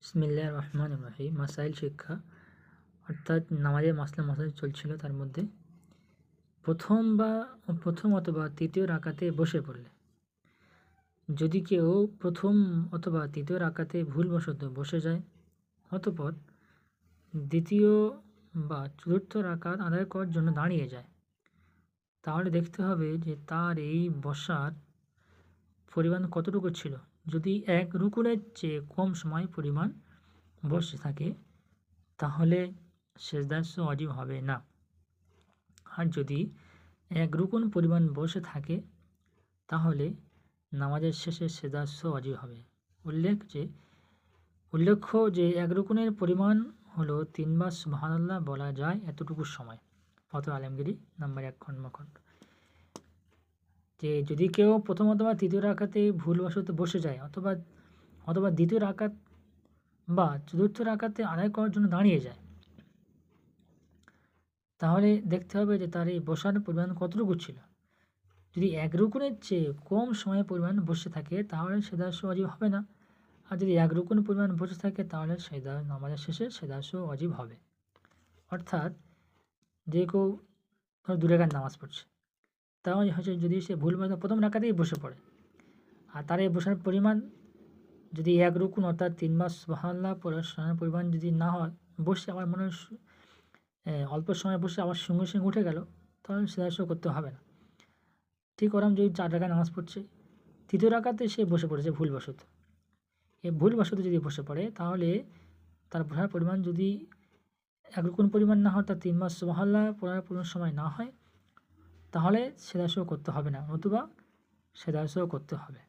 বিসমিল্লাহির রহমানির রহিম। মাসাইল শিক্ষা অর্থাৎ নামাজের মাসাইল চলছিল। তার মধ্যে প্রথম অথবা তৃতীয় রাকাতে বসে পড়লে, যদি কেউ প্রথম অথবা তৃতীয় রাকাতে ভুলবশত বসে যায়, অতঃপর দ্বিতীয় বা চতুর্থ রাকাত আদায় করার জন্য দাঁড়িয়ে যায়, তাহলে দেখতে হবে যে তার এই বসার পরিমাণ কতটুকু ছিল। যদি এক রুকুনের চেয়ে কম সময় পরিমাণ বসে থাকে, তাহলে সেজদা ওয়াজিব হবে না। আর যদি এক রুকুন পরিমাণ বসে থাকে, তাহলে নামাজের শেষে সেজদা ওয়াজিব হবে। উল্লেখ্য যে এক রুকুনের পরিমাণ হলো 3 বার সুবহানাল্লাহ বলা যায় এতটুকু সময়। ফতোয়া আলমগীরি নাম্বার 1 খণ্ড। যে যদি কেউ প্রথম অথবা তৃতীয় রাকাতে ভুলবশত বসে যায়, অথবা দ্বিতীয় রাকাত বা চতুর্থ রাকাতে আদায় করার জন্য দাঁড়িয়ে যায়, তাহলে দেখতে হবে যে তার এই বসার পরিমাণ কতটুকু ছিল। যদি এক রুকুনের চেয়ে কম সময়ের পরিমাণ বসে থাকে, তাহলে সেজদা ওয়াজিব হবে না। আর যদি এক রুকুন পরিমাণ বসে থাকে, তাহলে নামাজের শেষে সেজদা ওয়াজিব হবে। অর্থাৎ যে কেউ দু রাকাত নামাজ পড়ছে, তাহলে হচ্ছে যদি সে ভুলবশত প্রথম রাকাতেই বসে পড়ে, আর তার এই বসার পরিমাণ যদি এক রুকুন অর্থাৎ 3 বার সুবহানাল্লাহ পড়ার পরিমাণ যদি না হয়, বসে আবার মনে অল্প সময় বসে আবার সঙ্গে সঙ্গে উঠে গেল, তাহলে সেজদা করতে হবে না। ঠিক ওরকম যদি 4 রাকাত নামাজ পড়ছে, তৃতীয় রাকাতে সে বসে পড়েছে ভুলবশত, এই ভুলবশত যদি বসে পড়ে, তাহলে তার বসার পরিমাণ যদি এক রুকুন পরিমাণ না হয়, তার 3 বার সুবহানাল্লাহ পড়ার পরিমাণ সময় না হয়, তাহলে সেজদা করতে হবে না, নতুবা সেজদা করতে হবে।